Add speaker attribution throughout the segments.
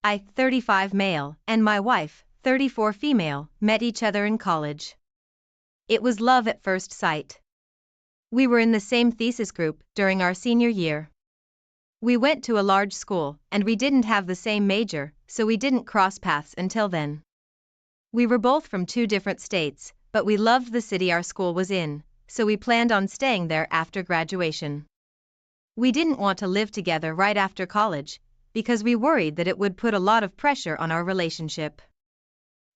Speaker 1: I, 35 male, and my wife, 34 female, met each other in college. It was love at first sight. We were in the same thesis group during our senior year. We went to a large school, and we didn't have the same major, so we didn't cross paths until then. We were both from 2 different states, but we loved the city our school was in, so we planned on staying there after graduation. We didn't want to live together right after college, because we worried that it would put a lot of pressure on our relationship.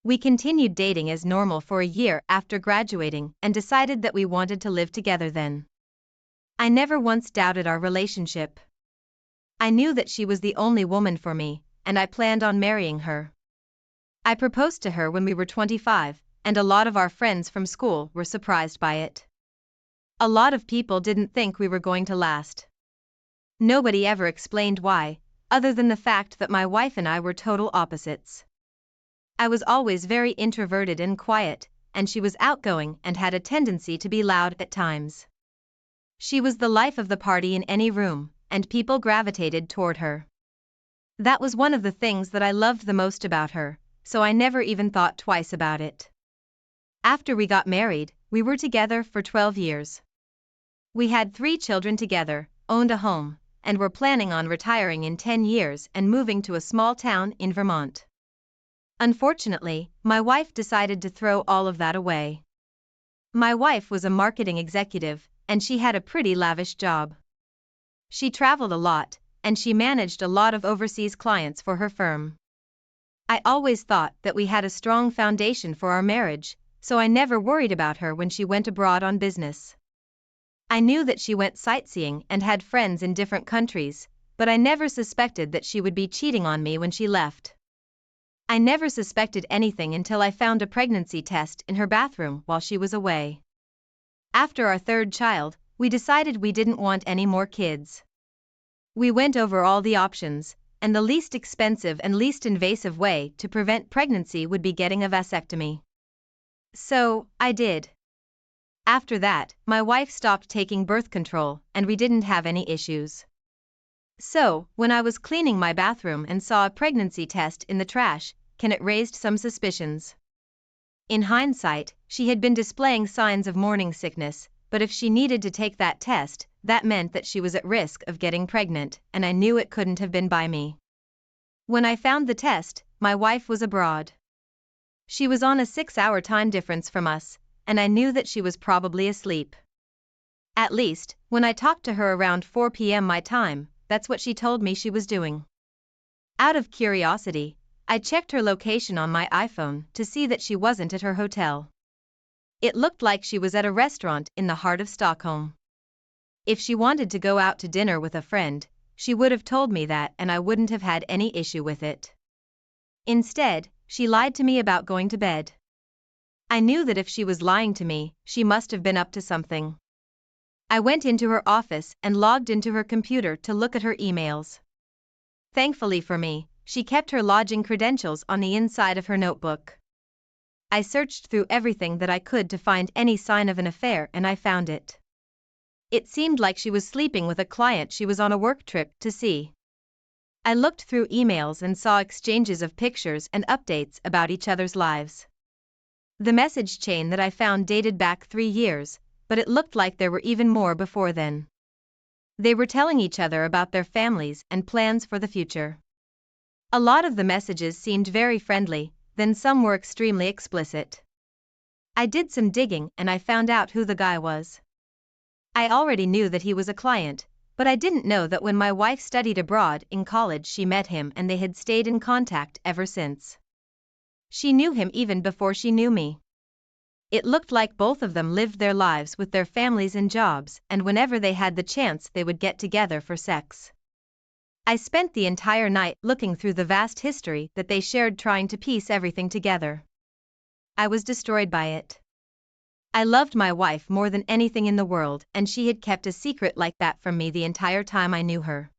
Speaker 1: We continued dating as normal for a year after graduating and decided that we wanted to live together then. I never once doubted our relationship. I knew that she was the only woman for me, and I planned on marrying her. I proposed to her when we were 25, and a lot of our friends from school were surprised by it. A lot of people didn't think we were going to last. Nobody ever explained why, other than the fact that my wife and I were total opposites. I was always very introverted and quiet, and she was outgoing and had a tendency to be loud at times. She was the life of the party in any room, and people gravitated toward her. That was one of the things that I loved the most about her, so I never even thought twice about it. After we got married, we were together for 12 years. We had 3 children together, owned a home, and were planning on retiring in 10 years and moving to a small town in Vermont. Unfortunately, my wife decided to throw all of that away. My wife was a marketing executive, and she had a pretty lavish job. She traveled a lot, and she managed a lot of overseas clients for her firm. I always thought that we had a strong foundation for our marriage, so I never worried about her when she went abroad on business. I knew that she went sightseeing and had friends in different countries, but I never suspected that she would be cheating on me when she left. I never suspected anything until I found a pregnancy test in her bathroom while she was away. After our 3rd child, we decided we didn't want any more kids. We went over all the options, and the least expensive and least invasive way to prevent pregnancy would be getting a vasectomy. So, I did. After that, my wife stopped taking birth control, and we didn't have any issues. So, when I was cleaning my bathroom and saw a pregnancy test in the trash, it raised some suspicions. In hindsight, she had been displaying signs of morning sickness, but if she needed to take that test, that meant that she was at risk of getting pregnant, and I knew it couldn't have been by me. When I found the test, my wife was abroad. She was on a 6-hour time difference from us, and I knew that she was probably asleep. At least, when I talked to her around 4 p.m. my time, that's what she told me she was doing. Out of curiosity, I checked her location on my iPhone to see that she wasn't at her hotel. It looked like she was at a restaurant in the heart of Stockholm. If she wanted to go out to dinner with a friend, she would have told me that and I wouldn't have had any issue with it. Instead, she lied to me about going to bed. I knew that if she was lying to me, she must have been up to something. I went into her office and logged into her computer to look at her emails. Thankfully for me, she kept her lodging credentials on the inside of her notebook. I searched through everything that I could to find any sign of an affair and I found it. It seemed like she was sleeping with a client she was on a work trip to see. I looked through emails and saw exchanges of pictures and updates about each other's lives. The message chain that I found dated back 3 years, but it looked like there were even more before then. They were telling each other about their families and plans for the future. A lot of the messages seemed very friendly, then some were extremely explicit. I did some digging and I found out who the guy was. I already knew that he was a client, but I didn't know that when my wife studied abroad in college she met him and they had stayed in contact ever since. She knew him even before she knew me. It looked like both of them lived their lives with their families and jobs, and whenever they had the chance they would get together for sex. I spent the entire night looking through the vast history that they shared trying to piece everything together. I was destroyed by it. I loved my wife more than anything in the world, and she had kept a secret like that from me the entire time I knew her.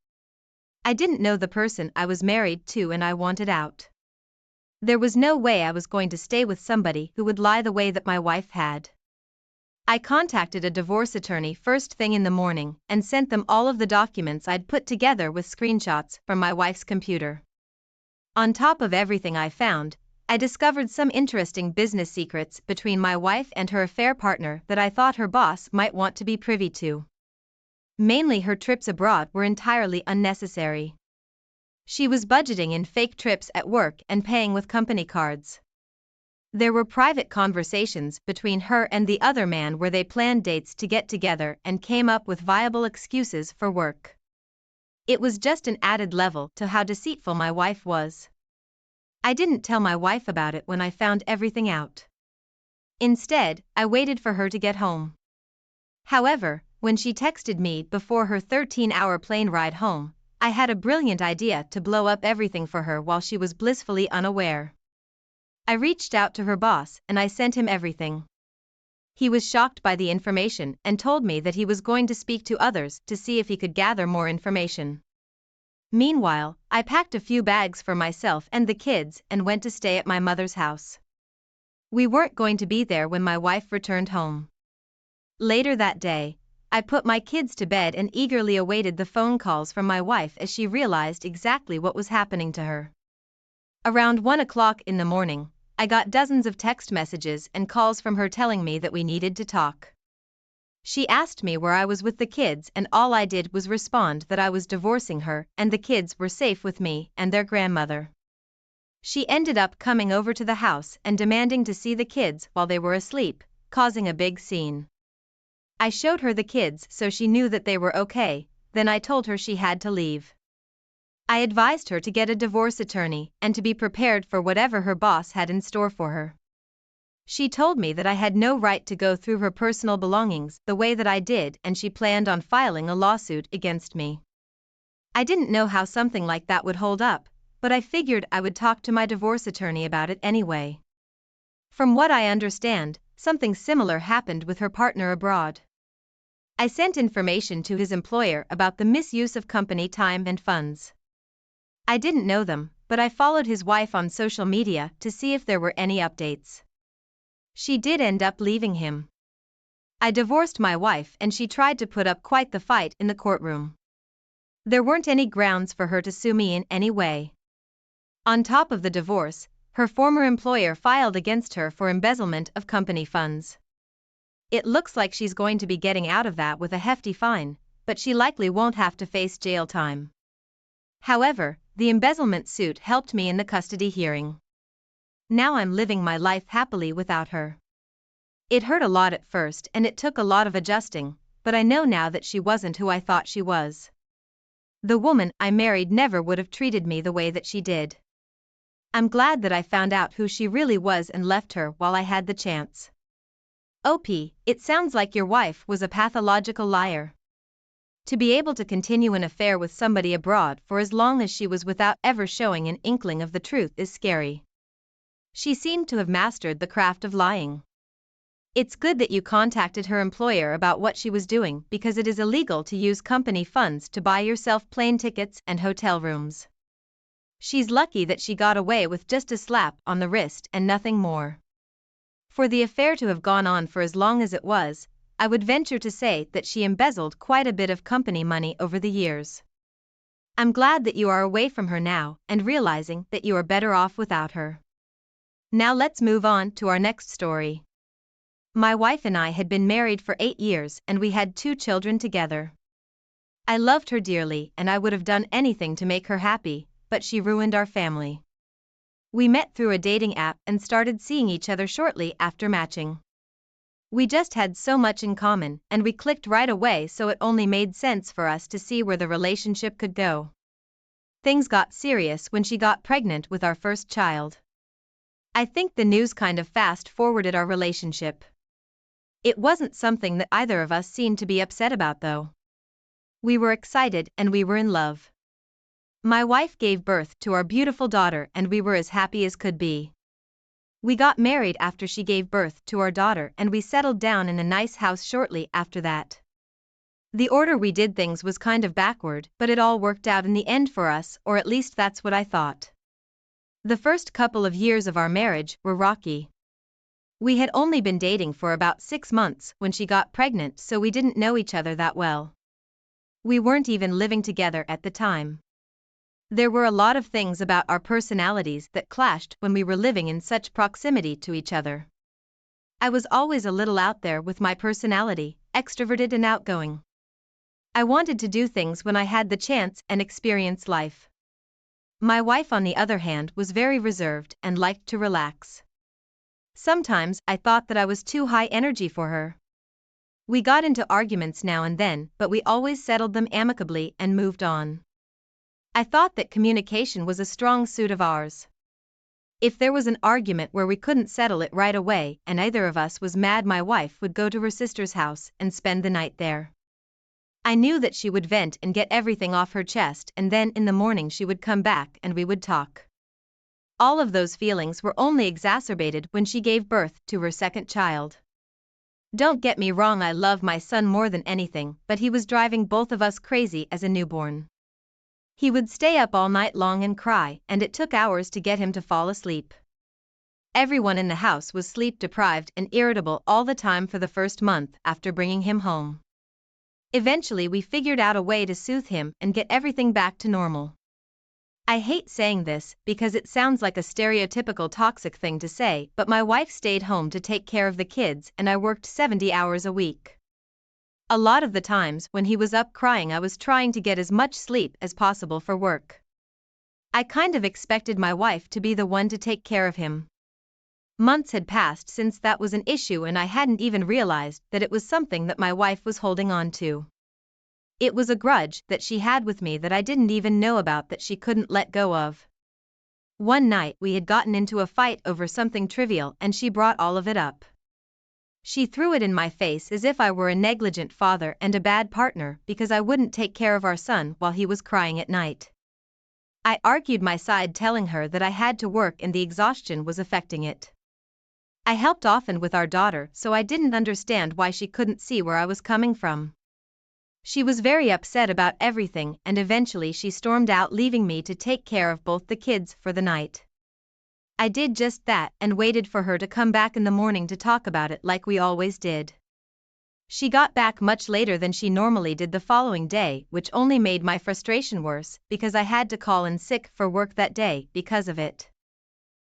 Speaker 1: I didn't know the person I was married to and I wanted out. There was no way I was going to stay with somebody who would lie the way that my wife had. I contacted a divorce attorney first thing in the morning and sent them all of the documents I'd put together with screenshots from my wife's computer. On top of everything I found, I discovered some interesting business secrets between my wife and her affair partner that I thought her boss might want to be privy to. Mainly her trips abroad were entirely unnecessary. She was budgeting in fake trips at work and paying with company cards. There were private conversations between her and the other man where they planned dates to get together and came up with viable excuses for work. It was just an added level to how deceitful my wife was. I didn't tell my wife about it when I found everything out. Instead, I waited for her to get home. However, when she texted me before her 13-hour plane ride home, I had a brilliant idea to blow up everything for her while she was blissfully unaware. I reached out to her boss and I sent him everything. He was shocked by the information and told me that he was going to speak to others to see if he could gather more information. Meanwhile, I packed a few bags for myself and the kids and went to stay at my mother's house. We weren't going to be there when my wife returned home. Later that day, I put my kids to bed and eagerly awaited the phone calls from my wife as she realized exactly what was happening to her. Around 1 o'clock in the morning, I got dozens of text messages and calls from her telling me that we needed to talk. She asked me where I was with the kids and all I did was respond that I was divorcing her and the kids were safe with me and their grandmother. She ended up coming over to the house and demanding to see the kids while they were asleep, causing a big scene. I showed her the kids so she knew that they were okay, then I told her she had to leave. I advised her to get a divorce attorney and to be prepared for whatever her boss had in store for her. She told me that I had no right to go through her personal belongings the way that I did and she planned on filing a lawsuit against me. I didn't know how something like that would hold up, but I figured I would talk to my divorce attorney about it anyway. From what I understand, something similar happened with her partner abroad. I sent information to his employer about the misuse of company time and funds. I didn't know them, but I followed his wife on social media to see if there were any updates. She did end up leaving him. I divorced my wife and she tried to put up quite the fight in the courtroom. There weren't any grounds for her to sue me in any way. On top of the divorce, her former employer filed against her for embezzlement of company funds. It looks like she's going to be getting out of that with a hefty fine, but she likely won't have to face jail time. However, the embezzlement suit helped me in the custody hearing. Now I'm living my life happily without her. It hurt a lot at first and it took a lot of adjusting, but I know now that she wasn't who I thought she was. The woman I married never would have treated me the way that she did. I'm glad that I found out who she really was and left her while I had the chance. OP, it sounds like your wife was a pathological liar. To be able to continue an affair with somebody abroad for as long as she was without ever showing an inkling of the truth is scary. She seemed to have mastered the craft of lying. It's good that you contacted her employer about what she was doing because it is illegal to use company funds to buy yourself plane tickets and hotel rooms. She's lucky that she got away with just a slap on the wrist and nothing more. For the affair to have gone on for as long as it was, I would venture to say that she embezzled quite a bit of company money over the years. I'm glad that you are away from her now and realizing that you are better off without her. Now let's move on to our next story. My wife and I had been married for 8 years and we had 2 children together. I loved her dearly and I would have done anything to make her happy, but she ruined our family. We met through a dating app and started seeing each other shortly after matching. We just had so much in common and we clicked right away, so it only made sense for us to see where the relationship could go. Things got serious when she got pregnant with our first child. I think the news kind of fast-forwarded our relationship. It wasn't something that either of us seemed to be upset about though. We were excited and we were in love. My wife gave birth to our beautiful daughter and we were as happy as could be. We got married after she gave birth to our daughter and we settled down in a nice house shortly after that. The order we did things was kind of backward, but it all worked out in the end for us, or at least that's what I thought. The first couple of years of our marriage were rocky. We had only been dating for about 6 months when she got pregnant, so we didn't know each other that well. We weren't even living together at the time. There were a lot of things about our personalities that clashed when we were living in such proximity to each other. I was always a little out there with my personality, extroverted and outgoing. I wanted to do things when I had the chance and experience life. My wife, on the other hand, was very reserved and liked to relax. Sometimes I thought that I was too high energy for her. We got into arguments now and then, but we always settled them amicably and moved on. I thought that communication was a strong suit of ours. If there was an argument where we couldn't settle it right away and either of us was mad, my wife would go to her sister's house and spend the night there. I knew that she would vent and get everything off her chest, and then in the morning she would come back and we would talk. All of those feelings were only exacerbated when she gave birth to her second child. Don't get me wrong, I love my son more than anything, but he was driving both of us crazy as a newborn. He would stay up all night long and cry, and it took hours to get him to fall asleep. Everyone in the house was sleep deprived and irritable all the time for the first month after bringing him home. Eventually we figured out a way to soothe him and get everything back to normal. I hate saying this because it sounds like a stereotypical toxic thing to say, but my wife stayed home to take care of the kids and I worked 70 hours a week. A lot of the times when he was up crying, I was trying to get as much sleep as possible for work. I kind of expected my wife to be the one to take care of him. Months had passed since that was an issue and I hadn't even realized that it was something that my wife was holding on to. It was a grudge that she had with me that I didn't even know about, that she couldn't let go of. One night we had gotten into a fight over something trivial and she brought all of it up. She threw it in my face as if I were a negligent father and a bad partner because I wouldn't take care of our son while he was crying at night. I argued my side, telling her that I had to work and the exhaustion was affecting it. I helped often with our daughter, so I didn't understand why she couldn't see where I was coming from. She was very upset about everything and eventually she stormed out, leaving me to take care of both the kids for the night. I did just that and waited for her to come back in the morning to talk about it like we always did. She got back much later than she normally did the following day, which only made my frustration worse because I had to call in sick for work that day because of it.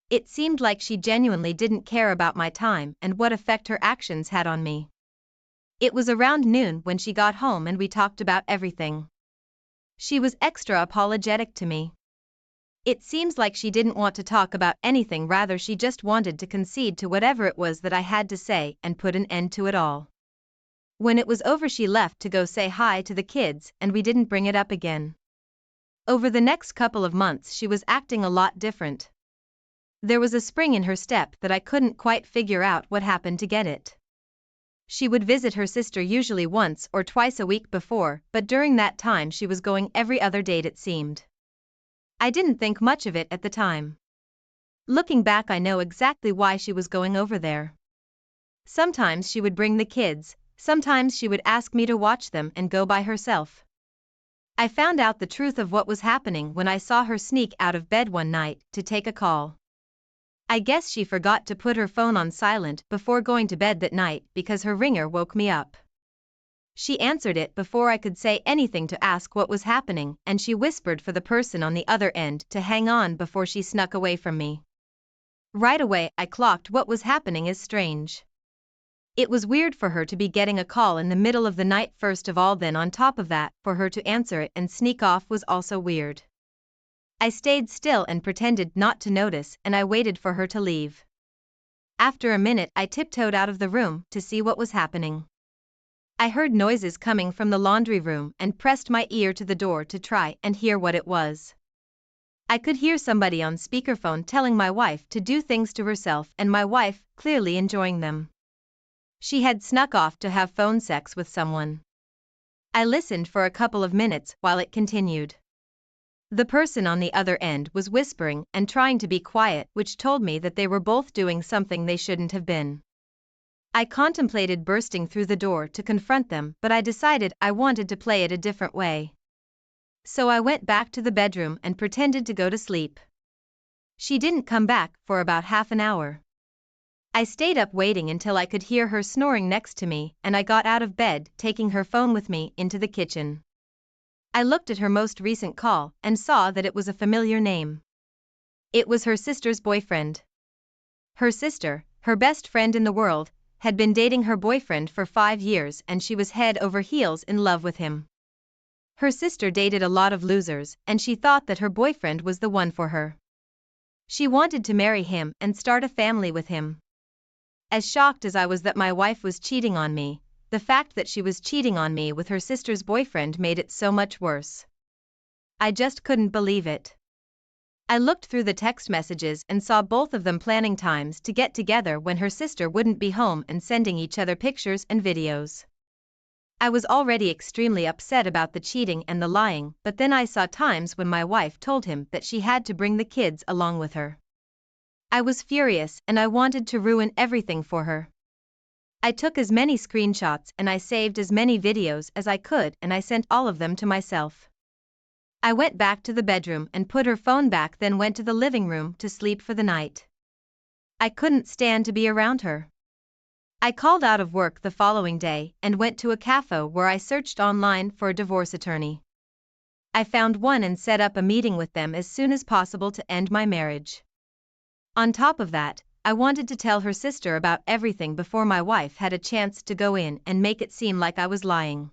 Speaker 1: It seemed like she genuinely didn't care about my time and what effect her actions had on me. It was around noon when she got home and we talked about everything. She was extra apologetic to me. It seems like she didn't want to talk about anything, rather she just wanted to concede to whatever it was that I had to say and put an end to it all. When it was over she left to go say hi to the kids and we didn't bring it up again. Over the next couple of months she was acting a lot different. There was a spring in her step that I couldn't quite figure out what happened to get it. She would visit her sister usually once or twice a week before, but during that time she was going every other date, it seemed. I didn't think much of it at the time. Looking back, I know exactly why she was going over there. Sometimes she would bring the kids, sometimes she would ask me to watch them and go by herself. I found out the truth of what was happening when I saw her sneak out of bed one night to take a call. I guess she forgot to put her phone on silent before going to bed that night because her ringer woke me up. She answered it before I could say anything to ask what was happening, and she whispered for the person on the other end to hang on before she snuck away from me. Right away I clocked what was happening as strange. It was weird for her to be getting a call in the middle of the night first of all, then on top of that, for her to answer it and sneak off was also weird. I stayed still and pretended not to notice, and I waited for her to leave. After a minute I tiptoed out of the room to see what was happening. I heard noises coming from the laundry room and pressed my ear to the door to try and hear what it was. I could hear somebody on speakerphone telling my wife to do things to herself, and my wife clearly enjoying them. She had snuck off to have phone sex with someone. I listened for a couple of minutes while it continued. The person on the other end was whispering and trying to be quiet, which told me that they were both doing something they shouldn't have been. I contemplated bursting through the door to confront them, but I decided I wanted to play it a different way. So I went back to the bedroom and pretended to go to sleep. She didn't come back for about half an hour. I stayed up waiting until I could hear her snoring next to me, and I got out of bed, taking her phone with me into the kitchen. I looked at her most recent call and saw that it was a familiar name. It was her sister's boyfriend. Her sister, her best friend in the world, had been dating her boyfriend for 5 years and she was head over heels in love with him. Her sister dated a lot of losers and she thought that her boyfriend was the one for her. She wanted to marry him and start a family with him. As shocked as I was that my wife was cheating on me, the fact that she was cheating on me with her sister's boyfriend made it so much worse. I just couldn't believe it. I looked through the text messages and saw both of them planning times to get together when her sister wouldn't be home and sending each other pictures and videos. I was already extremely upset about the cheating and the lying, but then I saw times when my wife told him that she had to bring the kids along with her. I was furious and I wanted to ruin everything for her. I took as many screenshots and I saved as many videos as I could and I sent all of them to myself. I went back to the bedroom and put her phone back, then went to the living room to sleep for the night. I couldn't stand to be around her. I called out of work the following day and went to a cafe where I searched online for a divorce attorney. I found one and set up a meeting with them as soon as possible to end my marriage. On top of that, I wanted to tell her sister about everything before my wife had a chance to go in and make it seem like I was lying.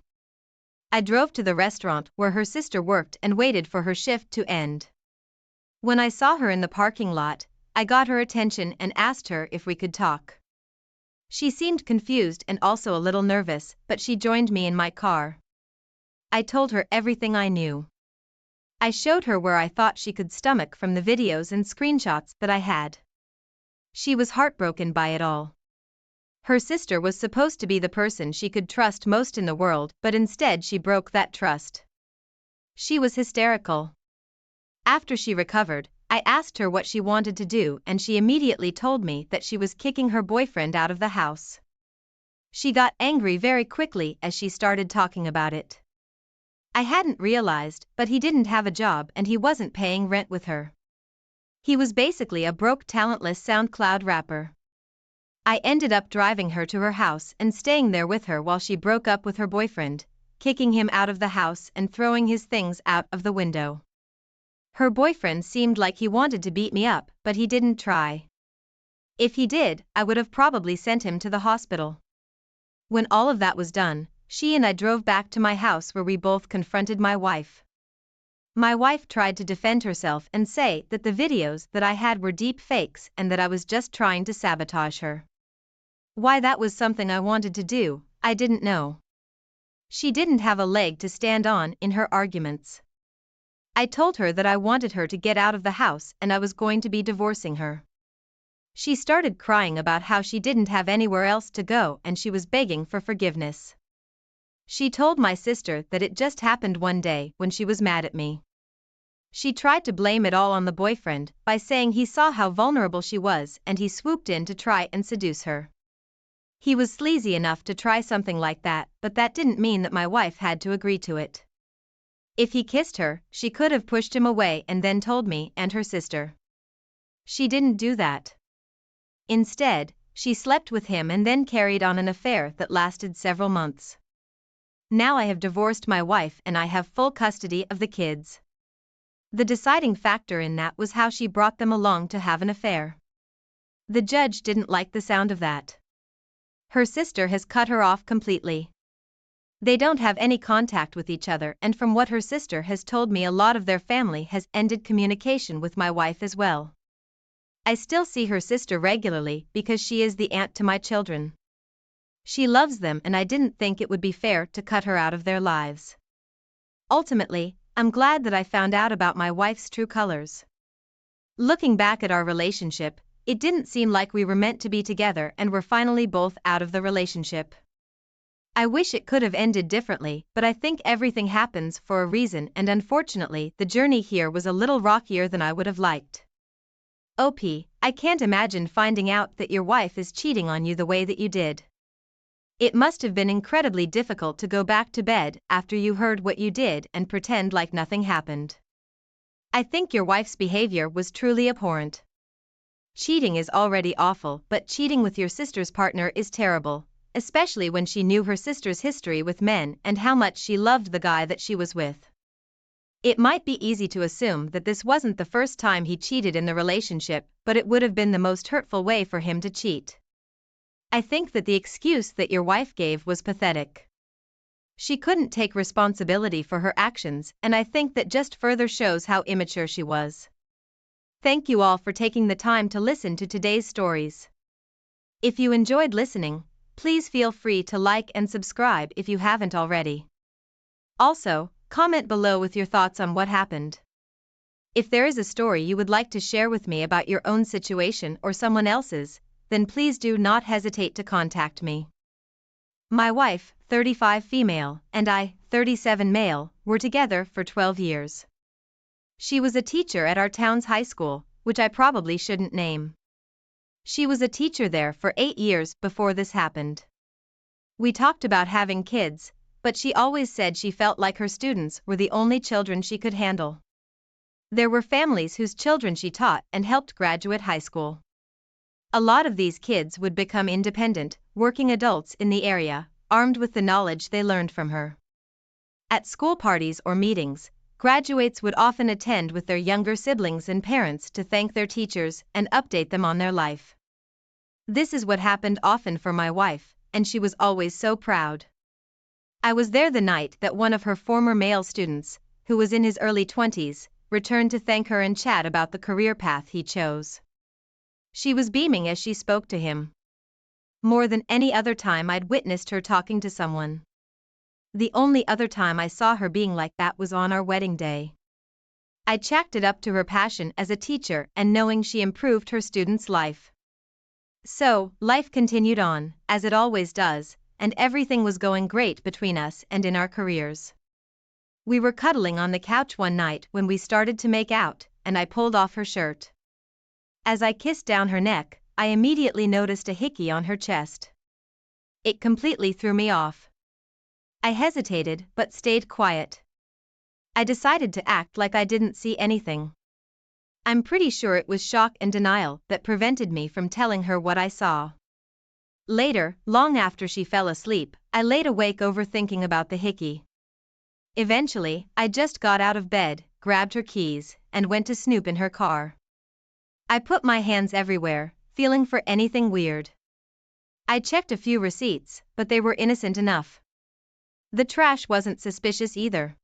Speaker 1: I drove to the restaurant where her sister worked and waited for her shift to end. When I saw her in the parking lot, I got her attention and asked her if we could talk. She seemed confused and also a little nervous, but she joined me in my car. I told her everything I knew. I showed her where I thought she could stomach from the videos and screenshots that I had. She was heartbroken by it all. Her sister was supposed to be the person she could trust most in the world, but instead she broke that trust. She was hysterical. After she recovered, I asked her what she wanted to do and she immediately told me that she was kicking her boyfriend out of the house. She got angry very quickly as she started talking about it. I hadn't realized, but he didn't have a job and he wasn't paying rent with her. He was basically a broke, talentless SoundCloud rapper. I ended up driving her to her house and staying there with her while she broke up with her boyfriend, kicking him out of the house and throwing his things out of the window. Her boyfriend seemed like he wanted to beat me up, but he didn't try. If he did, I would have probably sent him to the hospital. When all of that was done, she and I drove back to my house where we both confronted my wife. My wife tried to defend herself and say that the videos that I had were deep fakes and that I was just trying to sabotage her. Why that was something I wanted to do, I didn't know. She didn't have a leg to stand on in her arguments. I told her that I wanted her to get out of the house and I was going to be divorcing her. She started crying about how she didn't have anywhere else to go and she was begging for forgiveness. She told my sister that it just happened one day when she was mad at me. She tried to blame it all on the boyfriend by saying he saw how vulnerable she was and he swooped in to try and seduce her. He was sleazy enough to try something like that, but that didn't mean that my wife had to agree to it. If he kissed her, she could have pushed him away and then told me and her sister. She didn't do that. Instead, she slept with him and then carried on an affair that lasted several months. Now I have divorced my wife and I have full custody of the kids. The deciding factor in that was how she brought them along to have an affair. The judge didn't like the sound of that. Her sister has cut her off completely. They don't have any contact with each other, and from what her sister has told me, a lot of their family has ended communication with my wife as well. I still see her sister regularly because she is the aunt to my children. She loves them and I didn't think it would be fair to cut her out of their lives. Ultimately, I'm glad that I found out about my wife's true colors. Looking back at our relationship, it didn't seem like we were meant to be together and we're finally both out of the relationship. I wish it could have ended differently, but I think everything happens for a reason and unfortunately the journey here was a little rockier than I would have liked. OP, I can't imagine finding out that your wife is cheating on you the way that you did. It must have been incredibly difficult to go back to bed after you heard what you did and pretend like nothing happened. I think your wife's behavior was truly abhorrent. Cheating is already awful, but cheating with your sister's partner is terrible, especially when she knew her sister's history with men and how much she loved the guy that she was with. It might be easy to assume that this wasn't the first time he cheated in the relationship, but it would have been the most hurtful way for him to cheat. I think that the excuse that your wife gave was pathetic. She couldn't take responsibility for her actions, and I think that just further shows how immature she was. Thank you all for taking the time to listen to today's stories. If you enjoyed listening, please feel free to like and subscribe if you haven't already. Also, comment below with your thoughts on what happened. If there is a story you would like to share with me about your own situation or someone else's, then please do not hesitate to contact me. My wife, 35 female, and I, 37 male, were together for 12 years. She was a teacher at our town's high school, which I probably shouldn't name. She was a teacher there for 8 years before this happened. We talked about having kids, but she always said she felt like her students were the only children she could handle. There were families whose children she taught and helped graduate high school. A lot of these kids would become independent, working adults in the area, armed with the knowledge they learned from her. At school parties or meetings, graduates would often attend with their younger siblings and parents to thank their teachers and update them on their life. This is what happened often for my wife, and she was always so proud. I was there the night that one of her former male students, who was in his early 20s, returned to thank her and chat about the career path he chose. She was beaming as she spoke to him. More than any other time I'd witnessed her talking to someone. The only other time I saw her being like that was on our wedding day. I chalked it up to her passion as a teacher and knowing she improved her students' life. So, life continued on, as it always does, and everything was going great between us and in our careers. We were cuddling on the couch one night when we started to make out, and I pulled off her shirt. As I kissed down her neck, I immediately noticed a hickey on her chest. It completely threw me off. I hesitated but stayed quiet. I decided to act like I didn't see anything. I'm pretty sure it was shock and denial that prevented me from telling her what I saw. Later, long after she fell asleep, I laid awake overthinking about the hickey. Eventually, I just got out of bed, grabbed her keys, and went to snoop in her car. I put my hands everywhere, feeling for anything weird. I checked a few receipts, but they were innocent enough. The trash wasn't suspicious either.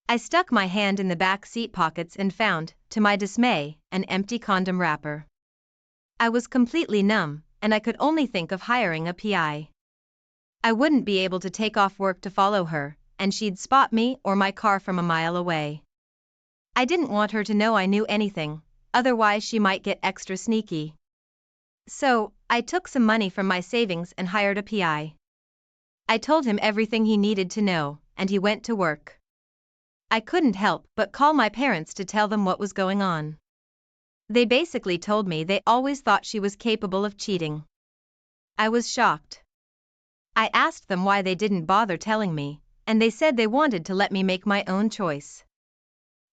Speaker 1: I stuck my hand in the back seat pockets and found, to my dismay, an empty condom wrapper. I was completely numb, and I could only think of hiring a PI. I wouldn't be able to take off work to follow her, and she'd spot me or my car from a mile away. I didn't want her to know I knew anything, otherwise she might get extra sneaky. So, I took some money from my savings and hired a PI. I told him everything he needed to know, and he went to work. I couldn't help but call my parents to tell them what was going on. They basically told me they always thought she was capable of cheating. I was shocked. I asked them why they didn't bother telling me, and they said they wanted to let me make my own choice.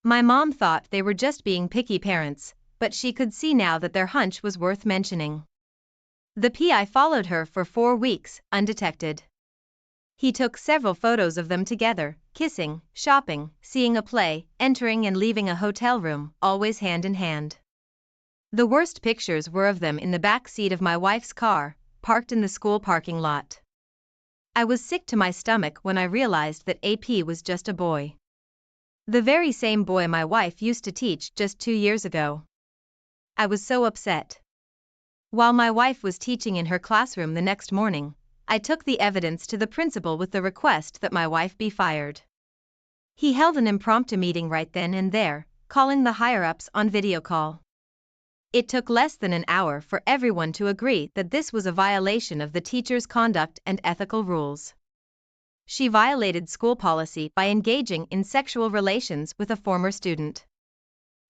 Speaker 1: My mom thought they were just being picky parents, but she could see now that their hunch was worth mentioning. The PI followed her for 4 weeks, undetected. He took several photos of them together, kissing, shopping, seeing a play, entering and leaving a hotel room, always hand in hand. The worst pictures were of them in the back seat of my wife's car, parked in the school parking lot. I was sick to my stomach when I realized that AP was just a boy. The very same boy my wife used to teach just 2 years ago. I was so upset. While my wife was teaching in her classroom the next morning, I took the evidence to the principal with the request that my wife be fired. He held an impromptu meeting right then and there, calling the higher-ups on video call. It took less than an hour for everyone to agree that this was a violation of the teacher's conduct and ethical rules. She violated school policy by engaging in sexual relations with a former student.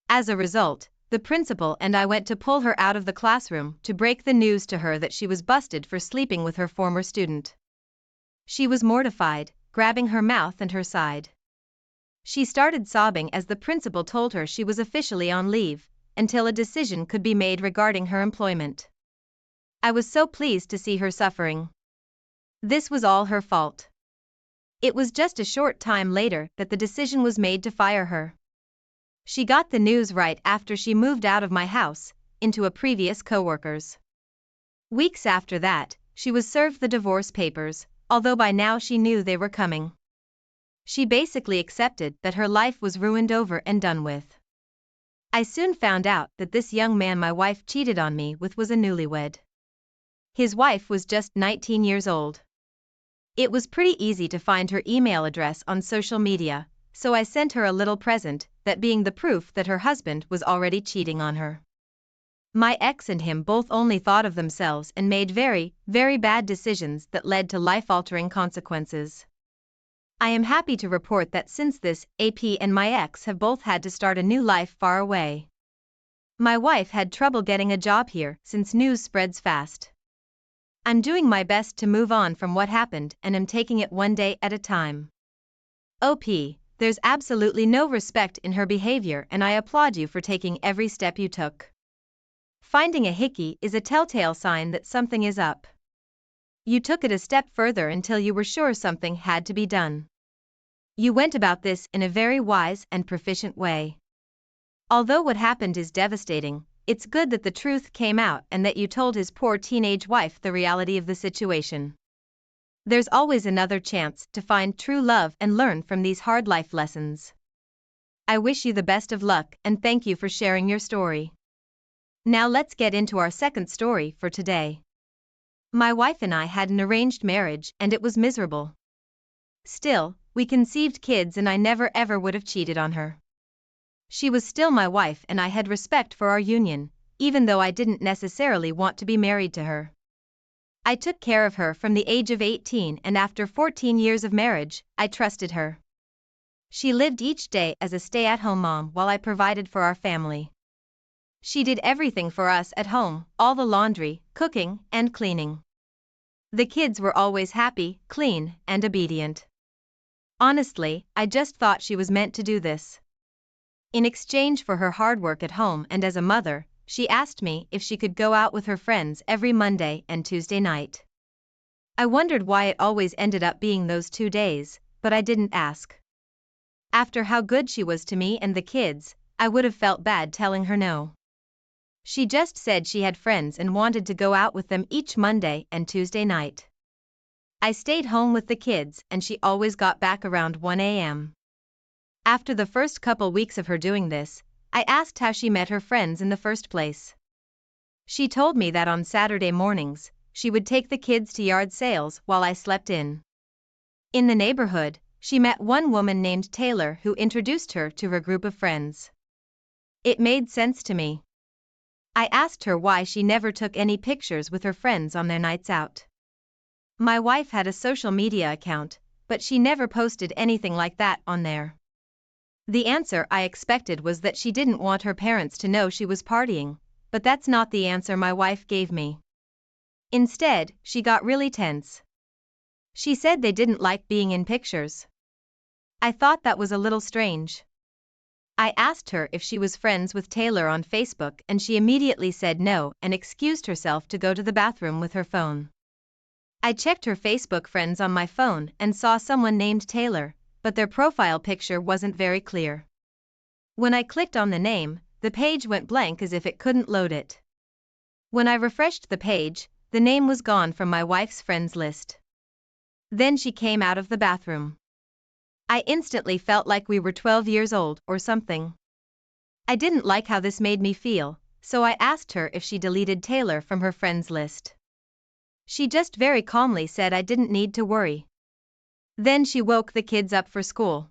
Speaker 1: As a result, the principal and I went to pull her out of the classroom to break the news to her that she was busted for sleeping with her former student. She was mortified, grabbing her mouth and her side. She started sobbing as the principal told her she was officially on leave, until a decision could be made regarding her employment. I was so pleased to see her suffering. This was all her fault. It was just a short time later that the decision was made to fire her. She got the news right after she moved out of my house, into a previous coworker's. Weeks after that, she was served the divorce papers, although by now she knew they were coming. She basically accepted that her life was ruined over and done with. I soon found out that this young man my wife cheated on me with was a newlywed. His wife was just 19 years old. It was pretty easy to find her email address on social media, so I sent her a little present, that being the proof that her husband was already cheating on her. My ex and him both only thought of themselves and made very, very bad decisions that led to life-altering consequences. I am happy to report that since this, AP and my ex have both had to start a new life far away. My wife had trouble getting a job here since news spreads fast. I'm doing my best to move on from what happened and am taking it one day at a time. OP, there's absolutely no respect in her behavior and I applaud you for taking every step you took. Finding a hickey is a telltale sign that something is up. You took it a step further until you were sure something had to be done. You went about this in a very wise and proficient way. Although what happened is devastating, it's good that the truth came out and that you told his poor teenage wife the reality of the situation. There's always another chance to find true love and learn from these hard life lessons. I wish you the best of luck and thank you for sharing your story. Now let's get into our second story for today. My wife and I had an arranged marriage and it was miserable. Still, we conceived kids and I never ever would have cheated on her. She was still my wife and I had respect for our union, even though I didn't necessarily want to be married to her. I took care of her from the age of 18 and after 14 years of marriage, I trusted her. She lived each day as a stay-at-home mom while I provided for our family. She did everything for us at home, all the laundry, cooking, and cleaning. The kids were always happy, clean, and obedient. Honestly, I just thought she was meant to do this. In exchange for her hard work at home and as a mother, she asked me if she could go out with her friends every Monday and Tuesday night. I wondered why it always ended up being those 2 days, but I didn't ask. After how good she was to me and the kids, I would have felt bad telling her no. She just said she had friends and wanted to go out with them each Monday and Tuesday night. I stayed home with the kids and she always got back around 1 a.m. After the first couple weeks of her doing this, I asked how she met her friends in the first place. She told me that on Saturday mornings, she would take the kids to yard sales while I slept in. In the neighborhood, she met one woman named Taylor who introduced her to her group of friends. It made sense to me. I asked her why she never took any pictures with her friends on their nights out. My wife had a social media account, but she never posted anything like that on there. The answer I expected was that she didn't want her parents to know she was partying, but that's not the answer my wife gave me. Instead, she got really tense. She said they didn't like being in pictures. I thought that was a little strange. I asked her if she was friends with Taylor on Facebook and she immediately said no and excused herself to go to the bathroom with her phone. I checked her Facebook friends on my phone and saw someone named Taylor, but their profile picture wasn't very clear. When I clicked on the name, the page went blank as if it couldn't load it. When I refreshed the page, the name was gone from my wife's friends list. Then she came out of the bathroom. I instantly felt like we were 12 years old or something. I didn't like how this made me feel, so I asked her if she deleted Taylor from her friends list. She just very calmly said I didn't need to worry. Then she woke the kids up for school.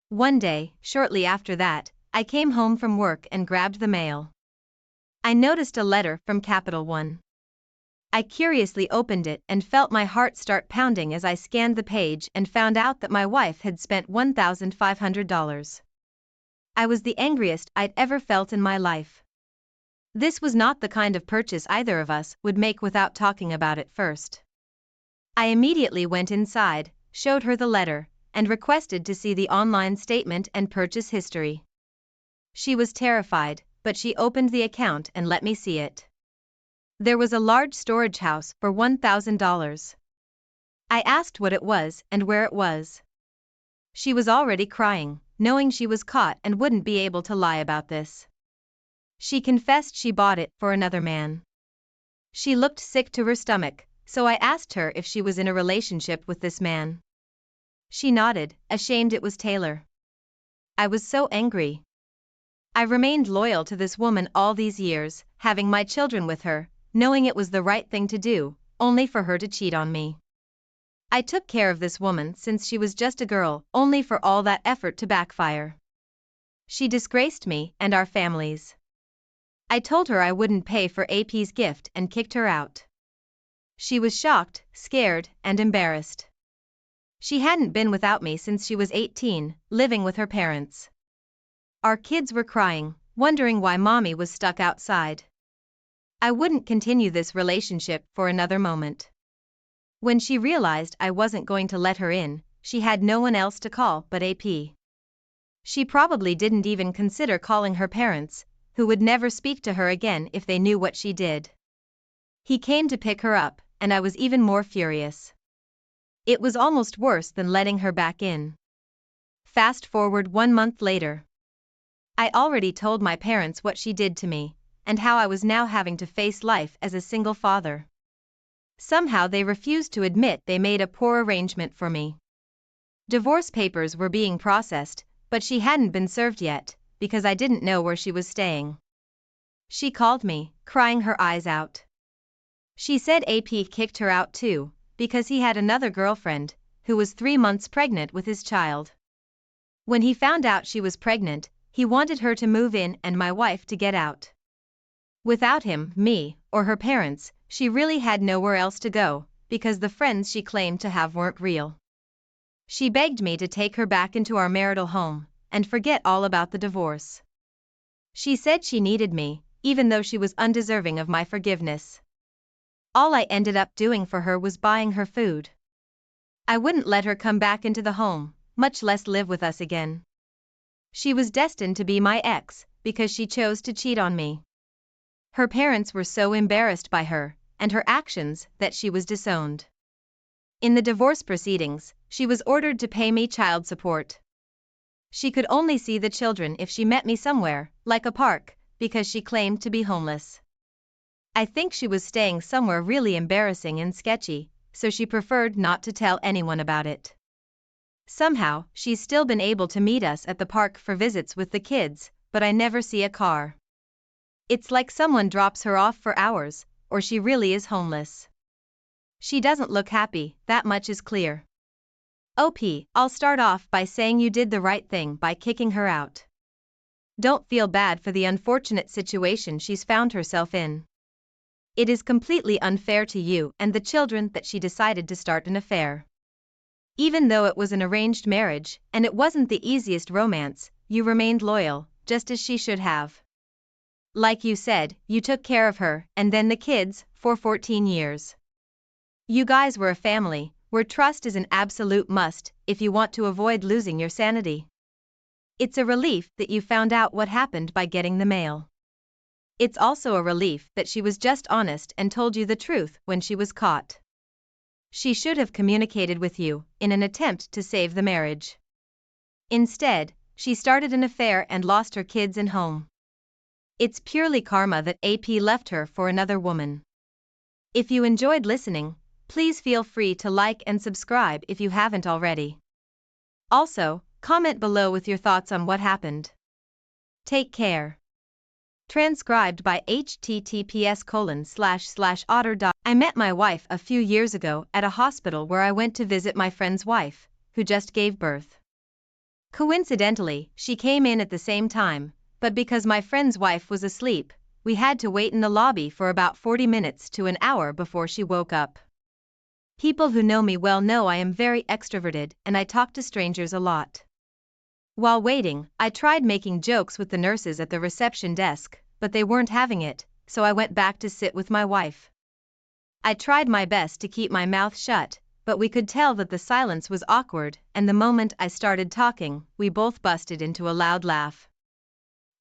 Speaker 1: One day, shortly after that, I came home from work and grabbed the mail. I noticed a letter from Capital One. I curiously opened it and felt my heart start pounding as I scanned the page and found out that my wife had spent $1,500. I was the angriest I'd ever felt in my life. This was not the kind of purchase either of us would make without talking about it first. I immediately went inside, showed her the letter, and requested to see the online statement and purchase history. She was terrified, but she opened the account and let me see it. There was a large storage house for $1,000. I asked what it was and where it was. She was already crying, knowing she was caught and wouldn't be able to lie about this. She confessed she bought it for another man. She looked sick to her stomach, so I asked her if she was in a relationship with this man. She nodded, ashamed it was Taylor. I was so angry. I remained loyal to this woman all these years, having my children with her, knowing it was the right thing to do, only for her to cheat on me. I took care of this woman since she was just a girl, only for all that effort to backfire. She disgraced me and our families. I told her I wouldn't pay for AP's gift and kicked her out. She was shocked, scared, and embarrassed. She hadn't been without me since she was 18, living with her parents. Our kids were crying, wondering why mommy was stuck outside. I wouldn't continue this relationship for another moment. When she realized I wasn't going to let her in, she had no one else to call but AP. She probably didn't even consider calling her parents, who would never speak to her again if they knew what she did. He came to pick her up, and I was even more furious. It was almost worse than letting her back in. Fast forward 1 month later. I already told my parents what she did to me, and how I was now having to face life as a single father. Somehow they refused to admit they made a poor arrangement for me. Divorce papers were being processed, but she hadn't been served yet, because I didn't know where she was staying. She called me, crying her eyes out. She said AP kicked her out too, because he had another girlfriend, who was 3 months pregnant with his child. When he found out she was pregnant, he wanted her to move in and my wife to get out. Without him, me, or her parents, she really had nowhere else to go, because the friends she claimed to have weren't real. She begged me to take her back into our marital home, and forget all about the divorce. She said she needed me, even though she was undeserving of my forgiveness. All I ended up doing for her was buying her food. I wouldn't let her come back into the home, much less live with us again. She was destined to be my ex, because she chose to cheat on me. Her parents were so embarrassed by her and her actions that she was disowned. In the divorce proceedings, she was ordered to pay me child support. She could only see the children if she met me somewhere, like a park, because she claimed to be homeless. I think she was staying somewhere really embarrassing and sketchy, so she preferred not to tell anyone about it. Somehow, she's still been able to meet us at the park for visits with the kids, but I never see a car. It's like someone drops her off for hours, or she really is homeless. She doesn't look happy, that much is clear. OP, I'll start off by saying you did the right thing by kicking her out. Don't feel bad for the unfortunate situation she's found herself in. It is completely unfair to you and the children that she decided to start an affair. Even though it was an arranged marriage, and it wasn't the easiest romance, you remained loyal, just as she should have. Like you said, you took care of her, and then the kids, for 14 years. You guys were a family, where trust is an absolute must, if you want to avoid losing your sanity. It's a relief that you found out what happened by getting the mail. It's also a relief that she was just honest and told you the truth when she was caught. She should have communicated with you, in an attempt to save the marriage. Instead, she started an affair and lost her kids and home. It's purely karma that AP left her for another woman. If you enjoyed listening, please feel free to like and subscribe if you haven't already. Also, comment below with your thoughts on what happened. Take care. Transcribed by https://otter. I met my wife a few years ago at a hospital where I went to visit my friend's wife, who just gave birth. Coincidentally, she came in at the same time, but because my friend's wife was asleep, we had to wait in the lobby for about 40 minutes to an hour before she woke up. People who know me well know I am very extroverted and I talk to strangers a lot. While waiting, I tried making jokes with the nurses at the reception desk, but they weren't having it, so I went back to sit with my wife. I tried my best to keep my mouth shut, but we could tell that the silence was awkward, and the moment I started talking, we both busted into a loud laugh.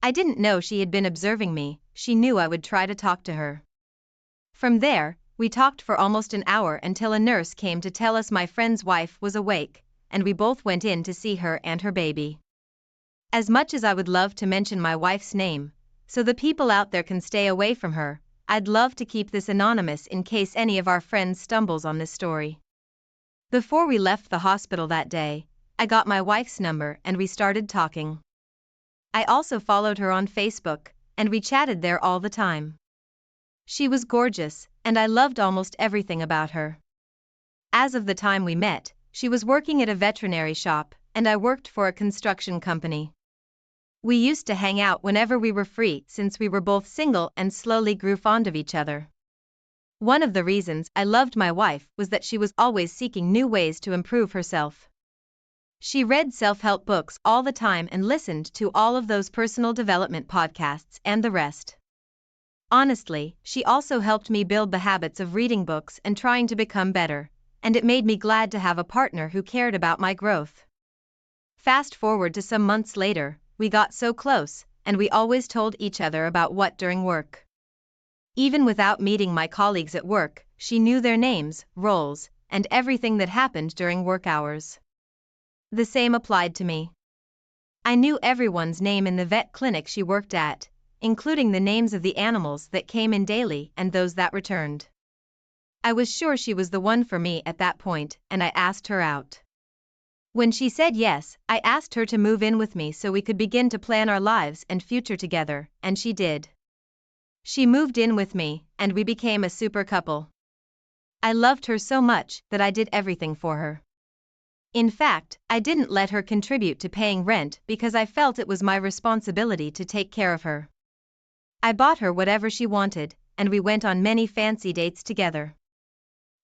Speaker 1: I didn't know she had been observing me, she knew I would try to talk to her. From there, we talked for almost an hour until a nurse came to tell us my friend's wife was awake, and we both went in to see her and her baby. As much as I would love to mention my wife's name, so the people out there can stay away from her, I'd love to keep this anonymous in case any of our friends stumbles on this story. Before we left the hospital that day, I got my wife's number and we started talking. I also followed her on Facebook, and we chatted there all the time. She was gorgeous, and I loved almost everything about her. As of the time we met, she was working at a veterinary shop, and I worked for a construction company. We used to hang out whenever we were free since we were both single and slowly grew fond of each other. One of the reasons I loved my wife was that she was always seeking new ways to improve herself. She read self-help books all the time and listened to all of those personal development podcasts and the rest. Honestly, she also helped me build the habits of reading books and trying to become better, and it made me glad to have a partner who cared about my growth. Fast forward to some months later, we got so close, and we always told each other about what during work. Even without meeting my colleagues at work, she knew their names, roles, and everything that happened during work hours. The same applied to me. I knew everyone's name in the vet clinic she worked at, including the names of the animals that came in daily and those that returned. I was sure she was the one for me at that point, and I asked her out. When she said yes, I asked her to move in with me so we could begin to plan our lives and future together, and she did. She moved in with me, and we became a super couple. I loved her so much that I did everything for her. In fact, I didn't let her contribute to paying rent because I felt it was my responsibility to take care of her. I bought her whatever she wanted, and we went on many fancy dates together.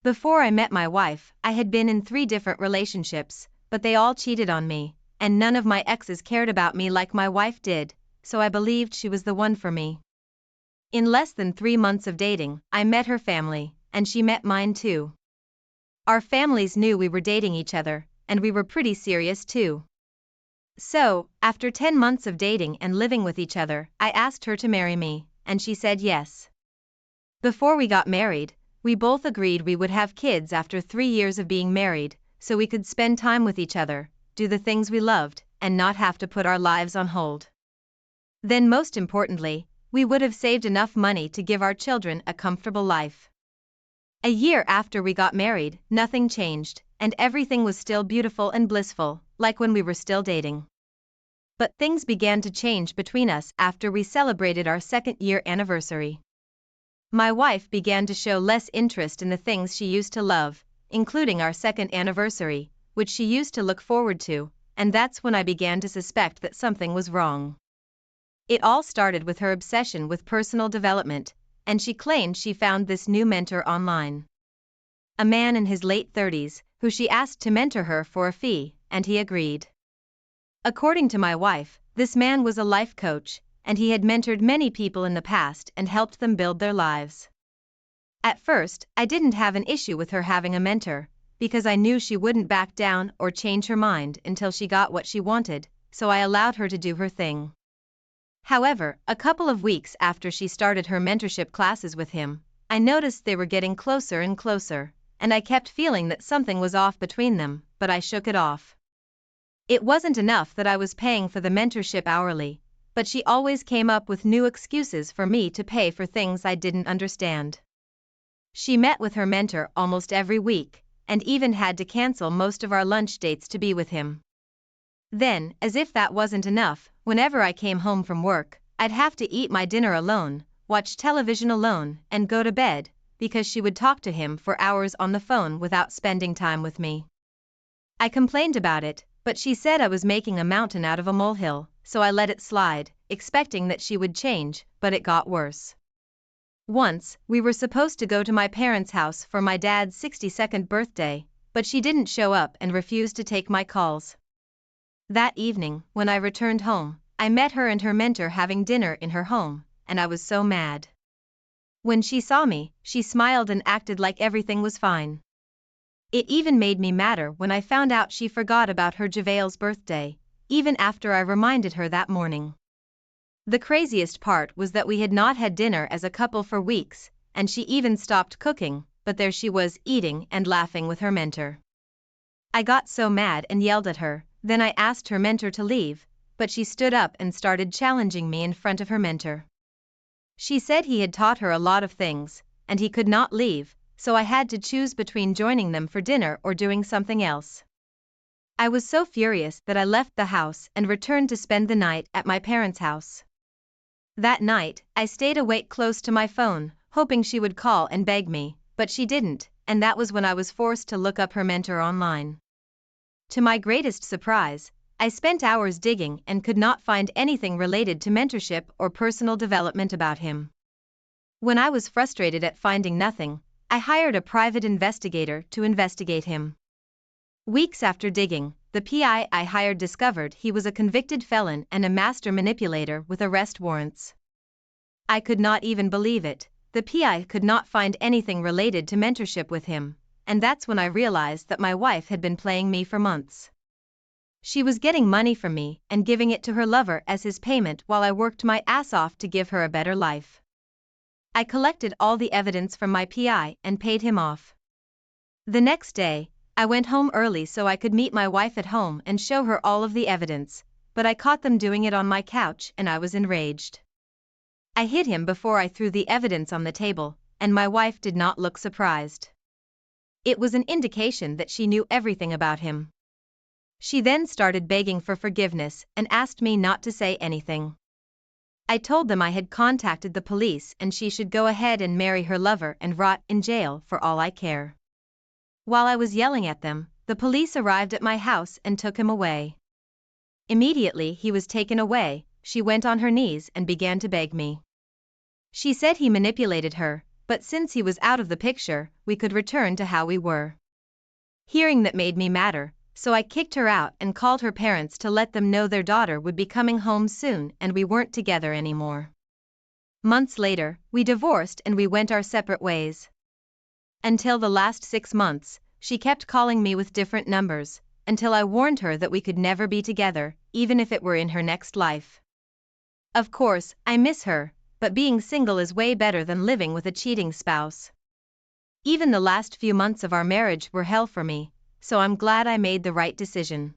Speaker 1: Before I met my wife, I had been in 3 different relationships, but they all cheated on me, and none of my exes cared about me like my wife did, so I believed she was the one for me. In less than 3 months of dating, I met her family, and she met mine too. Our families knew we were dating each other, and we were pretty serious too. So, after 10 months of dating and living with each other, I asked her to marry me, and she said yes. Before we got married, we both agreed we would have kids after 3 years of being married, so we could spend time with each other, do the things we loved, and not have to put our lives on hold. Then most importantly, we would have saved enough money to give our children a comfortable life. A year after we got married, nothing changed, and everything was still beautiful and blissful, like when we were still dating. But things began to change between us after we celebrated our 2nd-year anniversary. My wife began to show less interest in the things she used to love, including our 2nd anniversary, which she used to look forward to, and that's when I began to suspect that something was wrong. It all started with her obsession with personal development, and she claimed she found this new mentor online. A man in his late 30s, who she asked to mentor her for a fee, and he agreed. According to my wife, this man was a life coach, and he had mentored many people in the past and helped them build their lives. At first, I didn't have an issue with her having a mentor, because I knew she wouldn't back down or change her mind until she got what she wanted, so I allowed her to do her thing. However, a couple of weeks after she started her mentorship classes with him, I noticed they were getting closer and closer, and I kept feeling that something was off between them, but I shook it off. It wasn't enough that I was paying for the mentorship hourly, but she always came up with new excuses for me to pay for things I didn't understand. She met with her mentor almost every week, and even had to cancel most of our lunch dates to be with him. Then, as if that wasn't enough, whenever I came home from work, I'd have to eat my dinner alone, watch television alone, and go to bed, because she would talk to him for hours on the phone without spending time with me. I complained about it, but she said I was making a mountain out of a molehill, so I let it slide, expecting that she would change, but it got worse. Once, we were supposed to go to my parents' house for my dad's 62nd birthday, but she didn't show up and refused to take my calls. That evening, when I returned home, I met her and her mentor having dinner in her home, and I was so mad. When she saw me, she smiled and acted like everything was fine. It even made me madder when I found out she forgot about her JaVale's birthday, even after I reminded her that morning. The craziest part was that we had not had dinner as a couple for weeks, and she even stopped cooking, but there she was eating and laughing with her mentor. I got so mad and yelled at her, then I asked her mentor to leave, but she stood up and started challenging me in front of her mentor. She said he had taught her a lot of things, and he could not leave, so I had to choose between joining them for dinner or doing something else. I was so furious that I left the house and returned to spend the night at my parents' house. That night, I stayed awake close to my phone, hoping she would call and beg me, but she didn't, and that was when I was forced to look up her mentor online. To my greatest surprise, I spent hours digging and could not find anything related to mentorship or personal development about him. When I was frustrated at finding nothing, I hired a private investigator to investigate him. Weeks after digging, the PI I hired discovered he was a convicted felon and a master manipulator with arrest warrants. I could not even believe it. The PI could not find anything related to mentorship with him, and that's when I realized that my wife had been playing me for months. She was getting money from me and giving it to her lover as his payment while I worked my ass off to give her a better life. I collected all the evidence from my PI and paid him off. The next day, I went home early so I could meet my wife at home and show her all of the evidence, but I caught them doing it on my couch and I was enraged. I hit him before I threw the evidence on the table, and my wife did not look surprised. It was an indication that she knew everything about him. She then started begging for forgiveness and asked me not to say anything. I told them I had contacted the police and she should go ahead and marry her lover and rot in jail for all I care. While I was yelling at them, the police arrived at my house and took him away. Immediately he was taken away, she went on her knees and began to beg me. She said he manipulated her, but since he was out of the picture, we could return to how we were. Hearing that made me madder, so I kicked her out and called her parents to let them know their daughter would be coming home soon and we weren't together anymore. Months later, we divorced and we went our separate ways. Until the last 6 months, she kept calling me with different numbers, until I warned her that we could never be together, even if it were in her next life. Of course, I miss her, but being single is way better than living with a cheating spouse. Even the last few months of our marriage were hell for me, so I'm glad I made the right decision.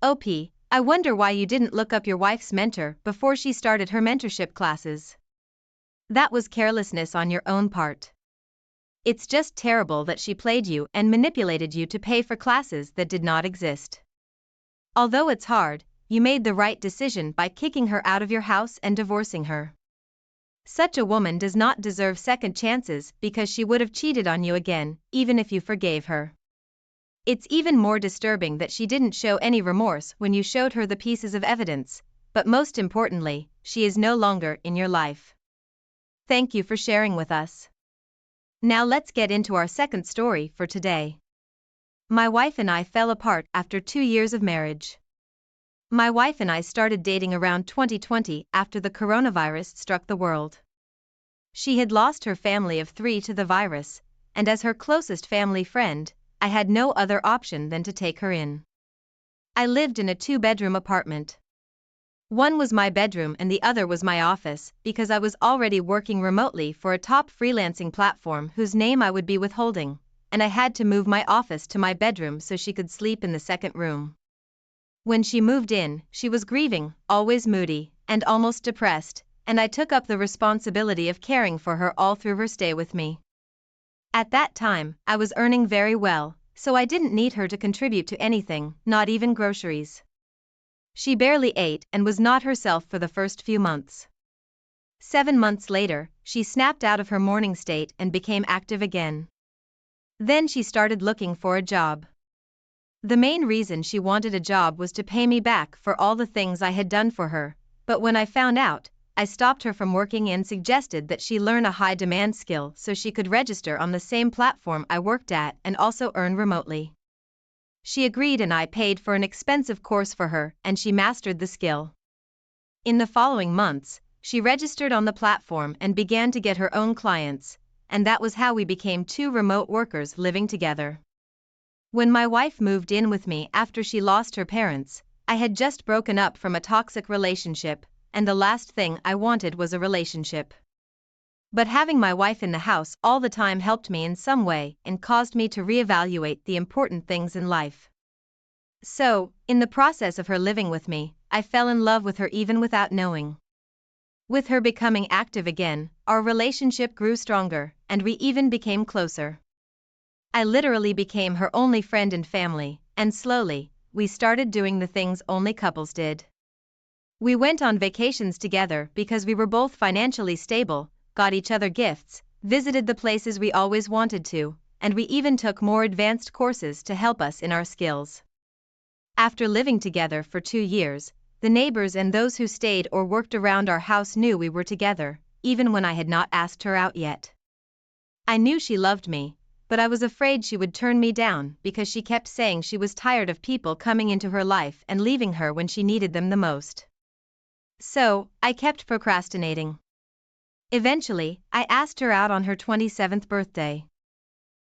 Speaker 1: OP, I wonder why you didn't look up your wife's mentor before she started her mentorship classes. That was carelessness on your own part. It's just terrible that she played you and manipulated you to pay for classes that did not exist. Although it's hard, you made the right decision by kicking her out of your house and divorcing her. Such a woman does not deserve second chances because she would have cheated on you again, even if you forgave her. It's even more disturbing that she didn't show any remorse when you showed her the pieces of evidence, but most importantly, she is no longer in your life. Thank you for sharing with us. Now let's get into our second story for today. My wife and I fell apart after 2 years of marriage. My wife and I started dating around 2020 after the coronavirus struck the world. She had lost her family of 3 to the virus, and as her closest family friend, I had no other option than to take her in. I lived in a 2-bedroom apartment. One was my bedroom and the other was my office because I was already working remotely for a top freelancing platform whose name I would be withholding, and I had to move my office to my bedroom so she could sleep in the second room. When she moved in, she was grieving, always moody, and almost depressed, and I took up the responsibility of caring for her all through her stay with me. At that time, I was earning very well, so I didn't need her to contribute to anything, not even groceries. She barely ate and was not herself for the first few months. 7 months later, she snapped out of her mourning state and became active again. Then she started looking for a job. The main reason she wanted a job was to pay me back for all the things I had done for her, but when I found out, I stopped her from working and suggested that she learn a high-demand skill so she could register on the same platform I worked at and also earn remotely. She agreed and I paid for an expensive course for her and she mastered the skill. In the following months, she registered on the platform and began to get her own clients, and that was how we became 2 remote workers living together. When my wife moved in with me after she lost her parents, I had just broken up from a toxic relationship, and the last thing I wanted was a relationship. But having my wife in the house all the time helped me in some way and caused me to reevaluate the important things in life. So, in the process of her living with me, I fell in love with her even without knowing. With her becoming active again, our relationship grew stronger, and we even became closer. I literally became her only friend and family, and slowly, we started doing the things only couples did. We went on vacations together because we were both financially stable, got each other gifts, visited the places we always wanted to, and we even took more advanced courses to help us in our skills. After living together for 2 years, the neighbors and those who stayed or worked around our house knew we were together, even when I had not asked her out yet. I knew she loved me, but I was afraid she would turn me down because she kept saying she was tired of people coming into her life and leaving her when she needed them the most. So, I kept procrastinating. Eventually, I asked her out on her 27th birthday.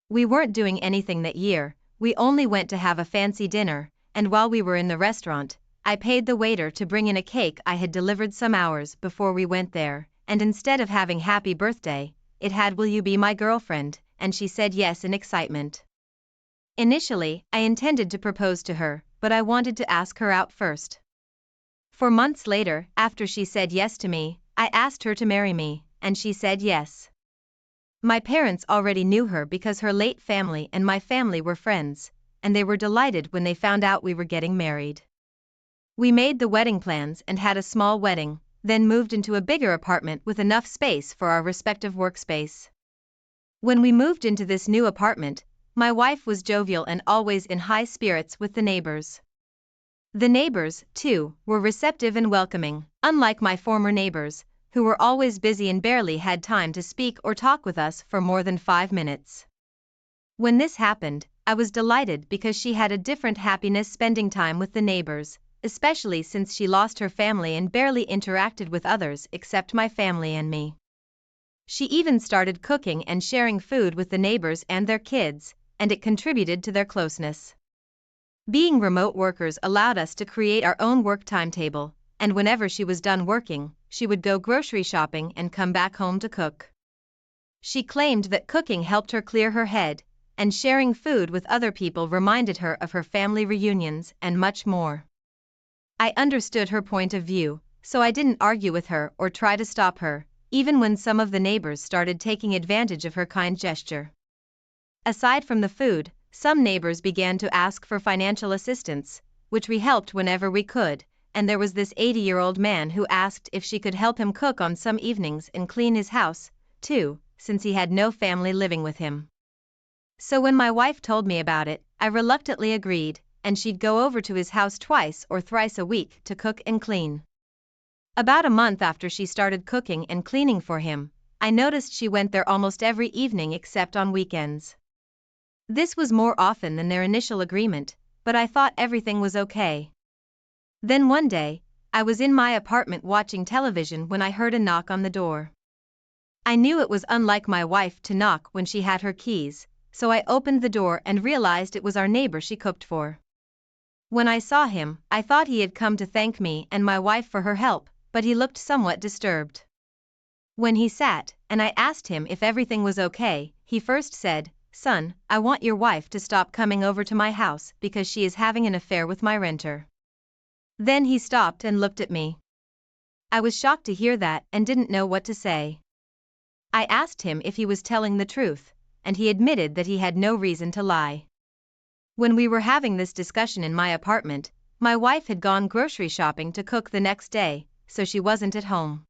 Speaker 1: We weren't doing anything that year, we only went to have a fancy dinner, and while we were in the restaurant, I paid the waiter to bring in a cake I had delivered some hours before we went there, and instead of having happy birthday, it had "Will you be my girlfriend?" and she said yes in excitement. Initially, I intended to propose to her, but I wanted to ask her out first. 4 months later, after she said yes to me, I asked her to marry me, and she said yes. My parents already knew her because her late family and my family were friends, and they were delighted when they found out we were getting married. We made the wedding plans and had a small wedding, then moved into a bigger apartment with enough space for our respective workspace. When we moved into this new apartment, my wife was jovial and always in high spirits with the neighbors. The neighbors, too, were receptive and welcoming, unlike my former neighbors, who were always busy and barely had time to speak or talk with us for more than 5 minutes. When this happened, I was delighted because she had a different happiness spending time with the neighbors, especially since she lost her family and barely interacted with others except my family and me. She even started cooking and sharing food with the neighbors and their kids, and it contributed to their closeness. Being remote workers allowed us to create our own work timetable, and whenever she was done working, she would go grocery shopping and come back home to cook. She claimed that cooking helped her clear her head, and sharing food with other people reminded her of her family reunions and much more. I understood her point of view, so I didn't argue with her or try to stop her, even when some of the neighbors started taking advantage of her kind gesture. Aside from the food, some neighbors began to ask for financial assistance, which we helped whenever we could, and there was this 80-year-old man who asked if she could help him cook on some evenings and clean his house, too, since he had no family living with him. So when my wife told me about it, I reluctantly agreed, and she'd go over to his house twice or thrice a week to cook and clean. About a month after she started cooking and cleaning for him, I noticed she went there almost every evening except on weekends. This was more often than their initial agreement, but I thought everything was okay. Then one day, I was in my apartment watching television when I heard a knock on the door. I knew it was unlike my wife to knock when she had her keys, so I opened the door and realized it was our neighbor she cooked for. When I saw him, I thought he had come to thank me and my wife for her help, but he looked somewhat disturbed. When he sat, and I asked him if everything was okay, he first said, "Son, I want your wife to stop coming over to my house because she is having an affair with my renter." Then he stopped and looked at me. I was shocked to hear that and didn't know what to say. I asked him if he was telling the truth, and he admitted that he had no reason to lie. When we were having this discussion in my apartment, my wife had gone grocery shopping to cook the next day, so she wasn't at home.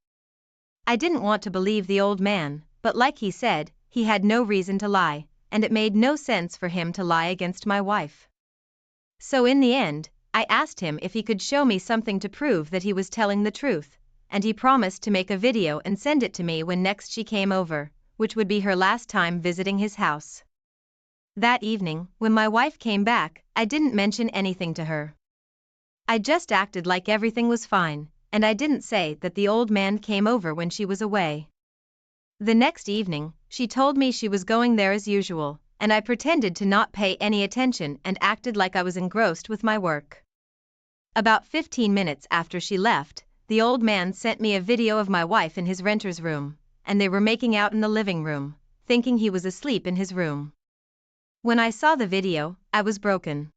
Speaker 1: I didn't want to believe the old man, but like he said, he had no reason to lie, and it made no sense for him to lie against my wife. So in the end, I asked him if he could show me something to prove that he was telling the truth, and he promised to make a video and send it to me when next she came over, which would be her last time visiting his house. That evening, when my wife came back, I didn't mention anything to her. I just acted like everything was fine, and I didn't say that the old man came over when she was away. The next evening, she told me she was going there as usual, and I pretended to not pay any attention and acted like I was engrossed with my work. About 15 minutes after she left, the old man sent me a video of my wife in his renter's room, and they were making out in the living room, thinking he was asleep in his room. When I saw the video, I was broken.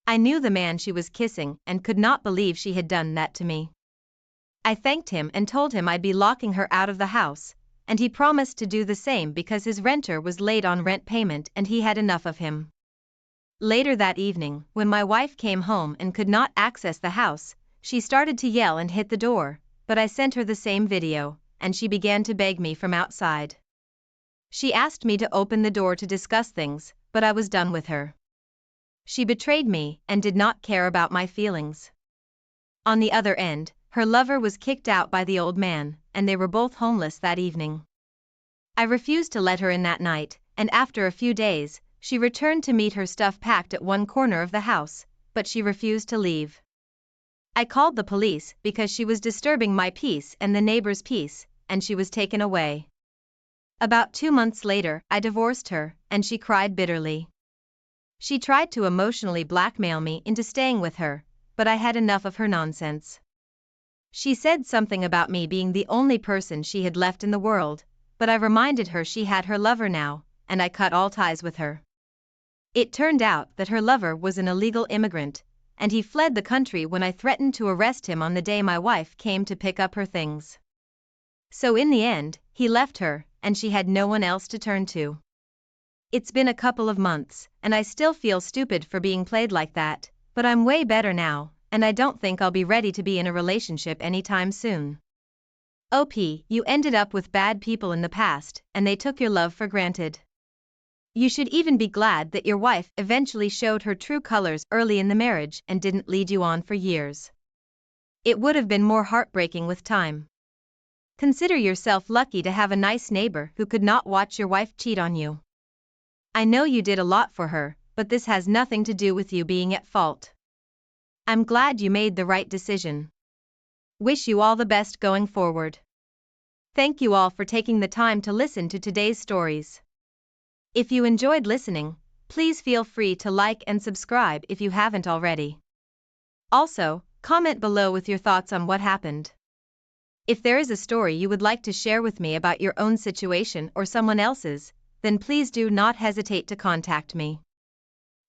Speaker 1: I knew the man she was kissing and could not believe she had done that to me. I thanked him and told him I'd be locking her out of the house, and he promised to do the same because his renter was late on rent payment and he had enough of him. Later that evening, when my wife came home and could not access the house, she started to yell and hit the door, but I sent her the same video, and she began to beg me from outside. She asked me to open the door to discuss things, but I was done with her. She betrayed me and did not care about my feelings. On the other end, her lover was kicked out by the old man, and they were both homeless that evening. I refused to let her in that night, and after a few days, she returned to meet her stuff packed at one corner of the house, but she refused to leave. I called the police because she was disturbing my peace and the neighbor's peace, and she was taken away. About 2 months later, I divorced her, and she cried bitterly. She tried to emotionally blackmail me into staying with her, but I had enough of her nonsense. She said something about me being the only person she had left in the world, but I reminded her she had her lover now, and I cut all ties with her. It turned out that her lover was an illegal immigrant, and he fled the country when I threatened to arrest him on the day my wife came to pick up her things. So in the end, he left her, and she had no one else to turn to. It's been a couple of months, and I still feel stupid for being played like that, but I'm way better now, and I don't think I'll be ready to be in a relationship anytime soon. OP, you ended up with bad people in the past, and they took your love for granted. You should even be glad that your wife eventually showed her true colors early in the marriage and didn't lead you on for years. It would have been more heartbreaking with time. Consider yourself lucky to have a nice neighbor who could not watch your wife cheat on you. I know you did a lot for her, but this has nothing to do with you being at fault. I'm glad you made the right decision. Wish you all the best going forward. Thank you all for taking the time to listen to today's stories. If you enjoyed listening, please feel free to like and subscribe if you haven't already. Also, comment below with your thoughts on what happened. If there is a story you would like to share with me about your own situation or someone else's, then please do not hesitate to contact me.